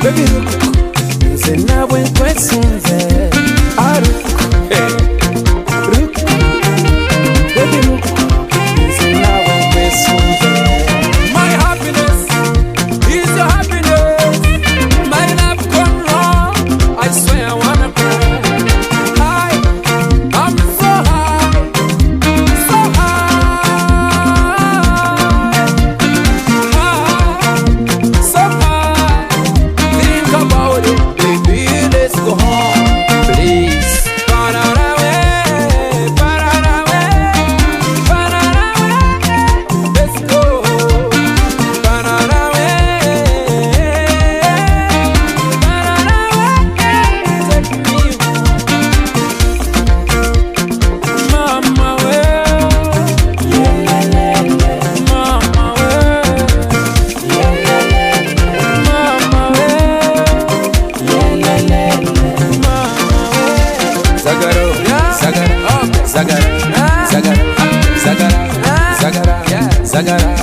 Baby look, nze nawe nkwesunze. Look, baby look, nze nawe nkwesunze. My happiness is your happiness. My love gone wrong, I swear I wanna cry. I'm so high, so high, so high. Think about it, baby, let's go home, please. Let's go. Take me Mama, Mama, Zagara, Zagara, Zagara, Zagara, Zagara, Zagara, Zagara.